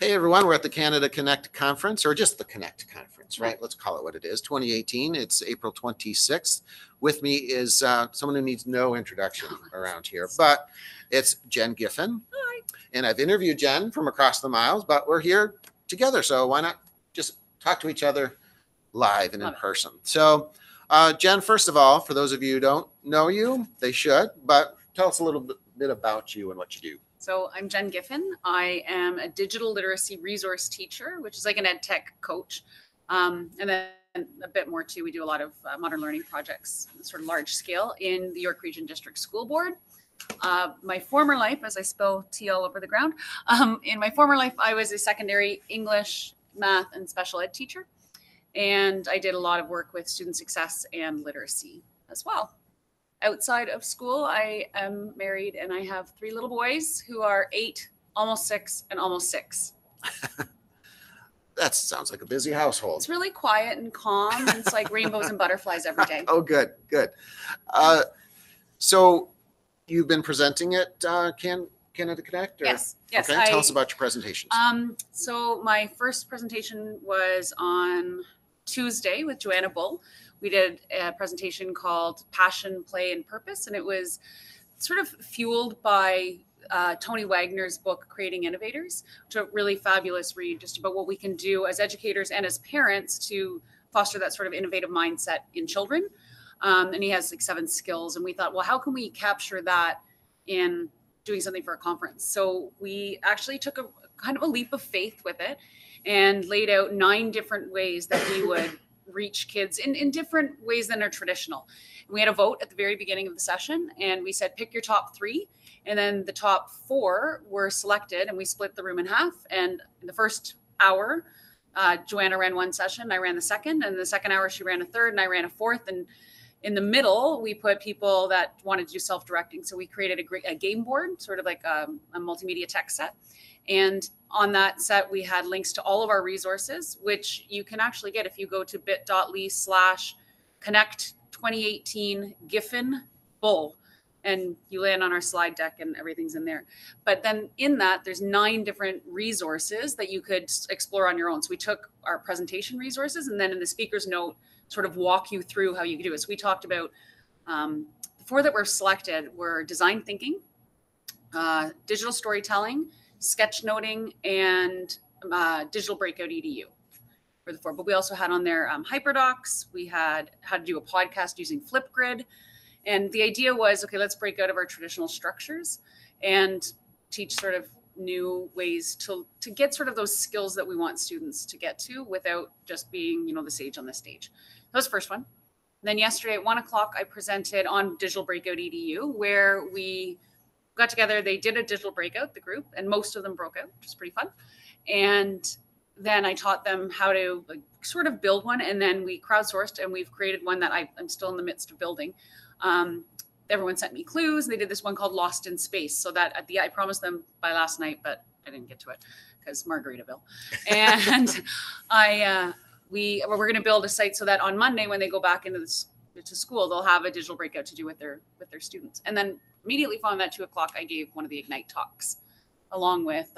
Hey everyone, we're at the Canada Connect conference, or just the Connect conference, right? Let's call it what it is. 2018. It's April 26th. With me is someone who needs no introduction around here, but it's Jen Giffen. Hi. And I've interviewed Jen from across the miles, but we're here together, so why not just talk to each other live and in person. So Jen, first of all, for those of you who don't know you, they should, but tell us a little bit about you and what you do. So I'm Jen Giffen. I am a digital literacy resource teacher, which is like an EdTech coach. And then a bit more too, we do a lot of modern learning projects, sort of large scale in the York Region District School Board. My former life, as I spill tea all over the ground, in my former life, I was a secondary English, math, and special ed teacher. And I did a lot of work with student success and literacy as well. Outside of school, I am married and I have 3 little boys who are 8, almost 6, and almost 6. That sounds like a busy household. It's really quiet and calm. And it's like rainbows and butterflies every day. Oh, good, good. So you've been presenting at Canada Connect? Or? Yes. Okay, tell us about your presentations. So my first presentation was on Tuesday with Joanna Bull. We did a presentation called Passion, Play, and Purpose, and it was sort of fueled by Tony Wagner's book, Creating Innovators, which is a really fabulous read just about what we can do as educators and as parents to foster that sort of innovative mindset in children. And he has like 7 skills, and we thought, well, how can we capture that in doing something for a conference? So we actually took a kind of a leap of faith with it and laid out 9 different ways that we would reach kids in different ways than are traditional. And we had a vote at the very beginning of the session, and we said, pick your top 3. And then the top 4 were selected, and we split the room in half. And in the first hour, Joanna ran one session, I ran the second, and in the second hour, she ran a third, and I ran a fourth. And in the middle, we put people that wanted to do self-directing. So we created a game board, sort of like a multimedia tech set. And on that set, we had links to all of our resources, which you can actually get if you go to bit.ly/connect 2018 Giffen Bull, and you land on our slide deck and everything's in there. But then in that, there's 9 different resources that you could explore on your own. So we took our presentation resources, and then in the speaker's note, sort of walk you through how you could do it. So we talked about the 4 that were selected were design thinking, digital storytelling, sketchnoting, and digital breakout edu for the 4. But we also had on there hyperdocs. We had how to do a podcast using Flipgrid. And the idea was, okay, let's break out of our traditional structures and teach sort of new ways to get sort of those skills that we want students to get to without just being, the sage on the stage. That was the first one. Then yesterday at 1 o'clock, I presented on digital breakout edu, where we got together. They did a digital breakout, the group, and most of them broke out, which was pretty fun. And then I taught them how to sort of build one, and then we crowdsourced, and we've created one that I'm still in the midst of building. Everyone sent me clues. They did this one called Lost in Space. So that I promised them by last night, but I didn't get to it because Margaritaville. And we're going to build a site so that on Monday, when they go back into to school, they'll have a digital breakout to do with their students. And then immediately following that, 2 o'clock, I gave one of the Ignite talks, along with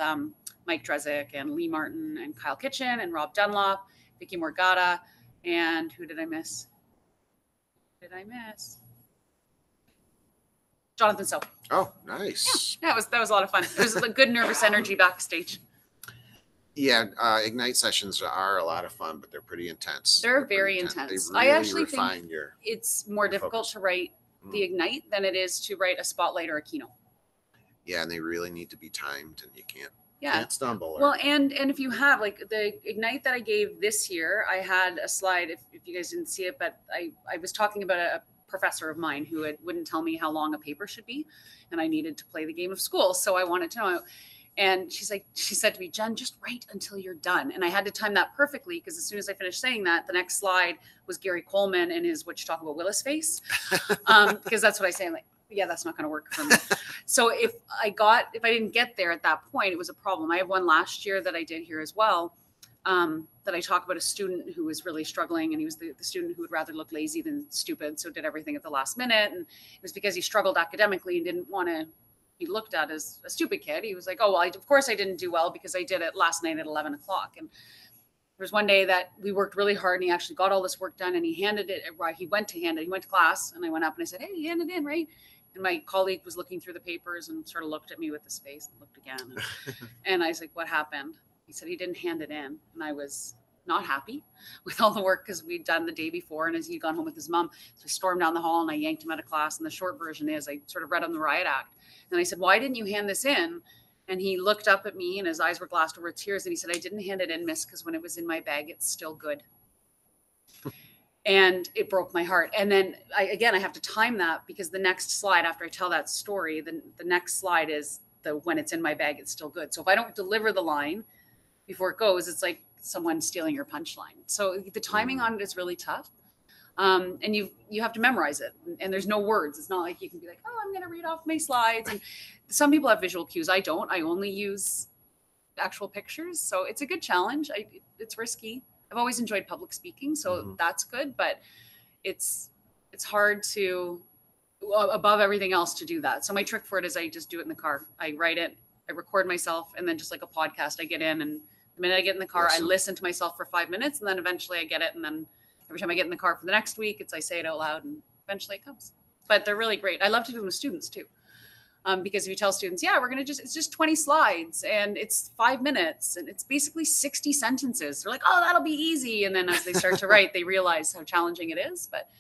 Mike Drezick and Lee Martin and Kyle Kitchen and Rob Dunlop, Vicky Morgata, and who did I miss? Jonathan So. Oh, nice. Yeah, that was a lot of fun. It was a good nervous energy backstage. Yeah, Ignite sessions are a lot of fun, but they're pretty intense. They're very intense. They really I actually refine think it's more difficult to write the Ignite than it is to write a spotlight or a keynote. Yeah, and they really need to be timed, and you can't stumble. Well, and if you have like the Ignite that I gave this year, I had a slide, if you guys didn't see it, but I was talking about a professor of mine who wouldn't tell me how long a paper should be, and I needed to play the game of school, so I wanted to know. And she said to me, Jen, just write until you're done. And I had to time that perfectly, because as soon as I finished saying that, the next slide was Gary Coleman and his "What You Talk About Willis" face, because that's what I say. I'm like, yeah, that's not going to work for me. So if I didn't get there at that point, it was a problem. I have one last year that I did here as well, that I talk about a student who was really struggling, and he was the student who would rather look lazy than stupid, so did everything at the last minute. And it was because he struggled academically and didn't want to be looked at as a stupid kid. He was like, oh, well, of course I didn't do well because I did it last night at 11 o'clock. And there was one day that we worked really hard and he actually got all this work done and he handed it, he went to class and I went up and I said, hey, you handed in, right? And my colleague was looking through the papers and sort of looked at me with his face and looked again. And I was like, what happened? He said he didn't hand it in. And I was not happy with all the work because we'd done the day before. And as he'd gone home with his mom, so I stormed down the hall and I yanked him out of class. And the short version is I sort of read on the riot act. And I said, why didn't you hand this in? And he looked up at me and his eyes were glassed over with tears. And he said, I didn't hand it in, miss, because when it was in my bag, it's still good. And it broke my heart. And then I have to time that because the next slide after I tell that story, the next slide is when it's in my bag, it's still good. So if I don't deliver the line before it goes, it's like someone stealing your punchline. So the timing on it is really tough. And you have to memorize it and there's no words. It's not like you can be like, oh, I'm going to read off my slides. And some people have visual cues. I don't. I only use actual pictures. So it's a good challenge. It's risky. I've always enjoyed public speaking, so that's good. But it's hard to, above everything else, to do that. So my trick for it is I just do it in the car. I write it, I record myself, and then just like a podcast, I get in. And the minute I get in the car, I listen to myself for 5 minutes, and then eventually I get it. And then every time I get in the car for the next week, I say it out loud, and eventually it comes. But they're really great. I love to do them with students too. Because if you tell students, yeah, it's just 20 slides and it's 5 minutes and it's basically 60 sentences. They're like, oh, that'll be easy. And then as they start to write, they realize how challenging it is. But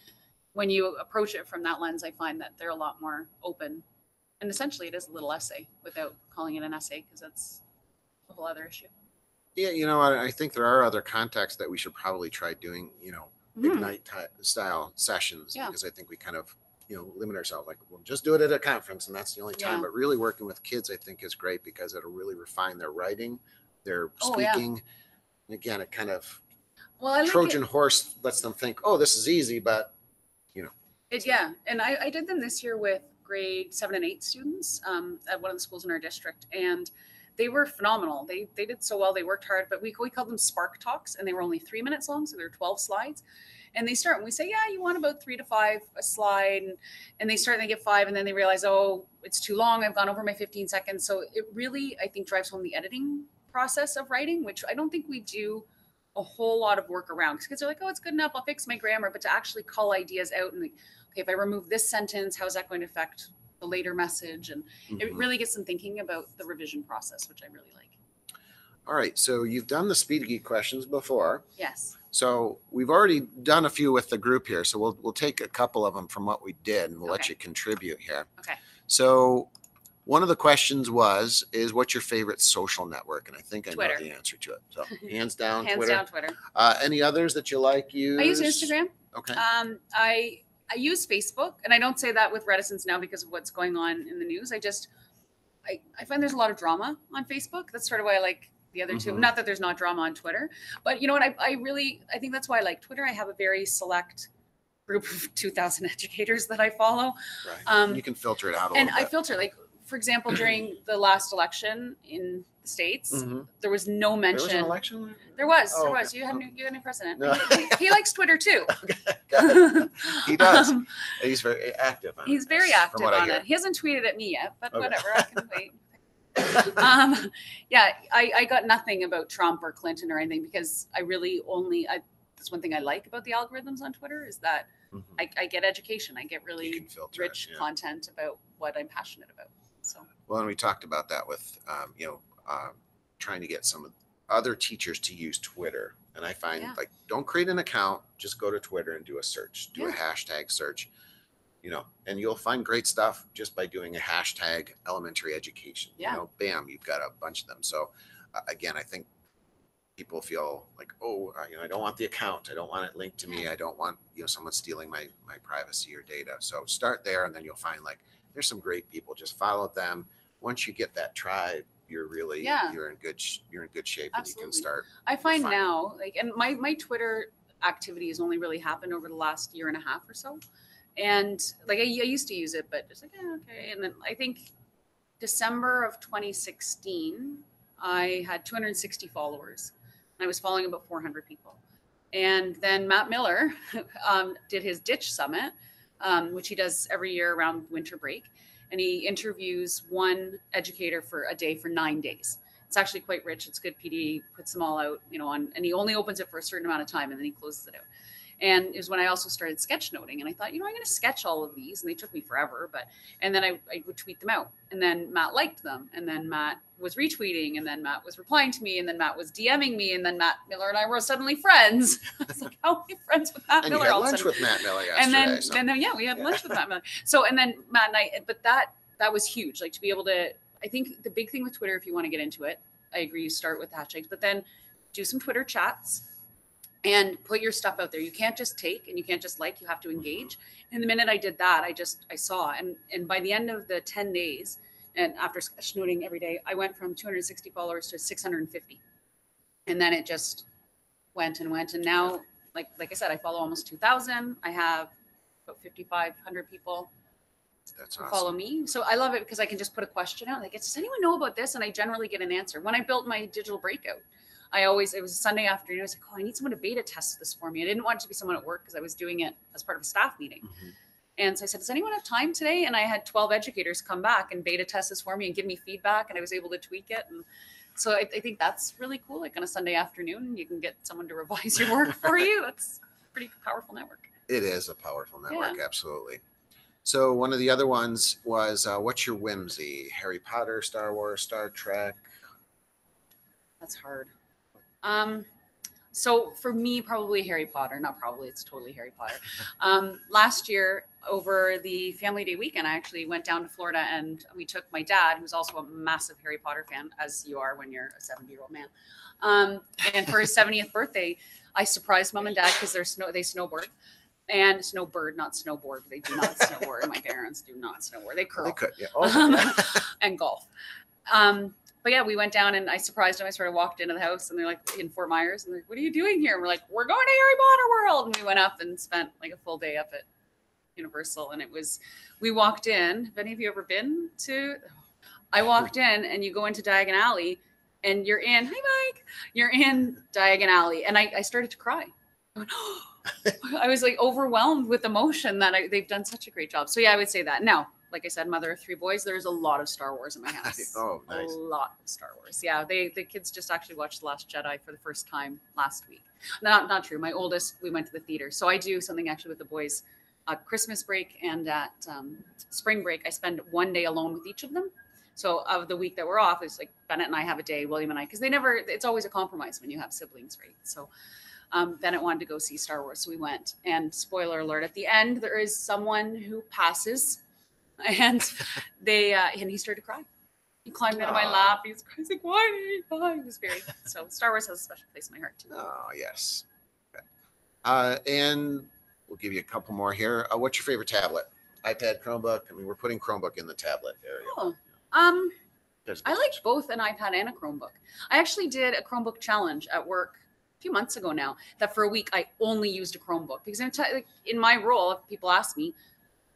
when you approach it from that lens, I find that they're a lot more open. And essentially it is a little essay without calling it an essay because that's a whole other issue. Yeah, I think there are other contexts that we should probably try doing, Ignite style sessions because I think we kind of limit ourselves, like we'll just do it at a conference and that's the only time. But really working with kids, I think, is great because it'll really refine their writing, their speaking. And again, it kind of Trojan horse lets them think, oh, this is easy, but and I did them this year with grade 7 and 8 students at one of the schools in our district, and they were phenomenal. They did so well. They worked hard, but we called them Spark Talks, and they were only 3 minutes long, so they were 12 slides. And they start, and we say, yeah, you want about 3 to 5 a slide. And they start and they get 5, and then they realize, oh, it's too long. I've gone over my 15 seconds. So it really, I think, drives home the editing process of writing, which I don't think we do a whole lot of work around. Because kids are like, oh, it's good enough. I'll fix my grammar. But to actually call ideas out and like, okay, if I remove this sentence, how is that going to affect the later message? And it really gets them thinking about the revision process, which I really like. All right. So you've done the Speed Geek questions before. Yes. So we've already done a few with the group here. So we'll take a couple of them from what we did and we'll let you contribute here. Okay. So one of the questions is what's your favorite social network? And I think I know the answer to it. So hands down, hands Twitter. Down Twitter. Any others that you like? I use Instagram. Okay. I use Facebook, and I don't say that with reticence now because of what's going on in the news. I find there's a lot of drama on Facebook. That's sort of why I like the other two. Not that there's not drama on Twitter, but you know what? I think that's why I like Twitter. I have a very select group of 2,000 educators that I follow. Right. You can filter it out a little bit. And I filter, like, for example, during the last election in the States, there was no mention. There was an election? There was. Oh, there was. okay. You had a new president. No. He likes Twitter too. Okay. He does. He's very active on it. He's very active on it. He hasn't tweeted at me yet, but whatever. I can wait. I got nothing about Trump or Clinton or anything because I really that's one thing I like about the algorithms on Twitter is that I get education. I get really rich content about what I'm passionate about. So well, and we talked about that with trying to get some other teachers to use Twitter. And I find don't create an account, just go to Twitter and do a search, do a hashtag search. And you'll find great stuff just by doing a hashtag elementary education. Bam, you've got a bunch of them. So again, I think people feel like, oh, I don't want the account. I don't want it linked to me. I don't want, someone stealing my privacy or data. So start there. And then you'll find there's some great people, just follow them. Once you get that tribe, you're really, you're in good shape. Absolutely. And you can start. I find now and my Twitter activity has only really happened over the last year and a half or so. And I used to use it, but just okay. And then I think December of 2016, I had 260 followers. And I was following about 400 people. And then Matt Miller did his Ditch Summit, which he does every year around winter break. and he interviews one educator for a day for 9 days. It's actually quite rich. It's good PD, puts them all out, and he only opens it for a certain amount of time and then he closes it out. And it was when I also started sketchnoting, and I thought, I'm going to sketch all of these, and they took me forever, and then I would tweet them out, and then Matt liked them, and then Matt was retweeting, and then Matt was replying to me, and then Matt was DMing me, and then Matt Miller and I were suddenly friends. I was like, how are we friends with Matt And Miller? you had all of a lunch sudden? with Matt Miller yesterday. And then we had lunch with Matt Miller. So, and then Matt and I, but that was huge. Like, to be able to, I think the big thing with Twitter, if you want to get into it, I agree, you start with hashtags, but then do some Twitter chats and put your stuff out there. You can't just take and you can't just like, you have to engage. And the minute I did that, I saw, and by the end of the 10 days, and after sketchnoting every day, I went from 260 followers to 650. And then it just went and went. And now, like I said, I follow almost 2,000. I have about 5,500 people That's who awesome. follow me. So I love it because I can just put a question out. Like, does anyone know about this? And I generally get an answer. When I built my digital breakout, it was a Sunday afternoon. I was like, I need someone to beta test this for me. I didn't want it to be someone at work because I was doing it as part of a staff meeting. Mm-hmm. And so I said, does anyone have time today? And I had 12 educators come back and beta test this for me and give me feedback. And I was able to tweak it. And so I think that's really cool. Like on a Sunday afternoon, you can get someone to revise your work for you. That's a pretty powerful network. It is a powerful network. Yeah. Absolutely. So one of the other ones was, what's your whimsy? Harry Potter, Star Wars, Star Trek? That's hard. So for me, probably Harry Potter. Not probably, it's totally Harry Potter. Last year, over the Family Day weekend, I actually went down to Florida and we took my dad, who's also a massive Harry Potter fan, as you are when you're a 70-year-old man. And for his 70th birthday, I surprised mom and dad because they snowboard. And snowbird, not snowboard. They do not snowboard. My parents do not snowboard. They curl. They could, yeah. Oh, and golf. But yeah, we went down and I surprised them. I sort of walked into the house and they're like in Fort Myers and they're like, what are you doing here? And we're like, we're going to Harry Potter World. And we went up and spent like a full day up at Universal. And we walked in. Have any of you ever been to? I walked in and you go into Diagon Alley and you're in, hi Mike, you're in Diagon Alley. And I started to cry. I went, oh. I was like overwhelmed with emotion that they've done such a great job. So yeah, I would say that. Now, like I said, mother of 3 boys, there's a lot of Star Wars in my house. Oh, nice. A lot of Star Wars. Yeah, the kids just actually watched The Last Jedi for the first time last week. Not true. My oldest, we went to the theater. So I do something actually with the boys at Christmas break and at spring break. I spend 1 day alone with each of them. So of the week that we're off, it's like Bennett and I have a day, William and I, because it's always a compromise when you have siblings, right? So Bennett wanted to go see Star Wars. So we went. And spoiler alert, at the end, there is someone who passes. And and he started to cry. He climbed into my lap. He was crying. He's like, why did he cry? He was very, so Star Wars has a special place in my heart too. Oh, yes. And we'll give you a couple more here. What's your favorite tablet? iPad, Chromebook? I mean, we're putting Chromebook in the tablet area. Oh, I like both an iPad and a Chromebook. I actually did a Chromebook challenge at work a few months ago now, that for a week I only used a Chromebook because in my role, if people ask me,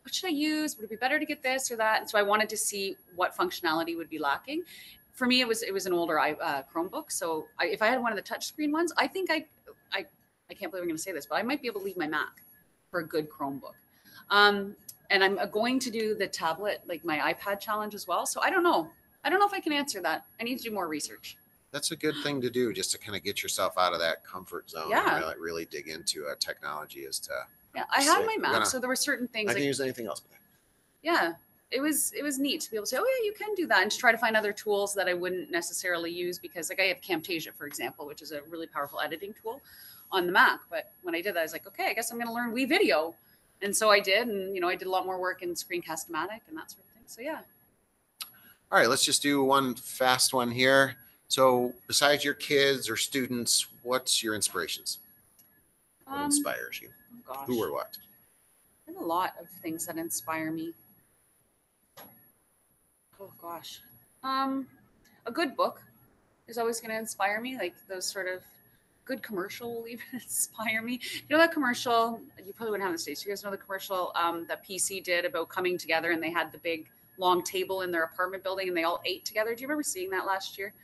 what should I use? Would it be better to get this or that? And so I wanted to see what functionality would be lacking. For me, it was an older Chromebook. So if I had one of the touchscreen ones, I think I can't believe I'm going to say this, but I might be able to leave my Mac for a good Chromebook. And I'm going to do the tablet, like my iPad challenge as well. So I don't know. I don't know if I can answer that. I need to do more research. That's a good thing to do, just to kind of get yourself out of that comfort zone. Yeah. And really dig into technology as to. Yeah, I had my Mac, so there were certain things. I can use anything else with it. Yeah, it was neat to be able to say, oh yeah, you can do that, and to try to find other tools that I wouldn't necessarily use because, like, I have Camtasia, for example, which is a really powerful editing tool on the Mac. But when I did that, I was like, okay, I guess I'm going to learn WeVideo, and so I did, and I did a lot more work in Screencast-O-Matic and that sort of thing. So yeah. All right, let's just do one fast one here. So, besides your kids or students, what's your inspirations? What inspires you? Gosh. Who or what? I have a lot of things that inspire me. Oh gosh. A good book is always going to inspire me. Like those sort of good commercial will even inspire me. You know that commercial, you probably wouldn't have in the States. You guys know the commercial that PC did about coming together and they had the big long table in their apartment building and they all ate together. Do you remember seeing that last year?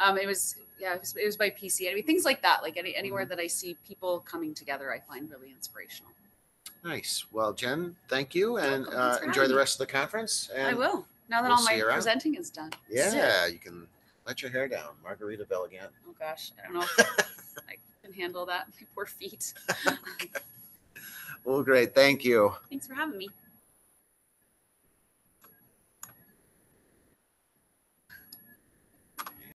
It was by PC. I mean, things like that, like anywhere that I see people coming together, I find really inspirational. Nice. Well, Jen, thank you, and welcome. Thanks for enjoy having the me. rest of the conference. And I will. Now that we'll all see my you around. presenting is done. Yeah, you can let your hair down. Margaritaville again. Oh gosh, I don't know if I can handle that. My poor feet. Well, great. Thank you. Thanks for having me.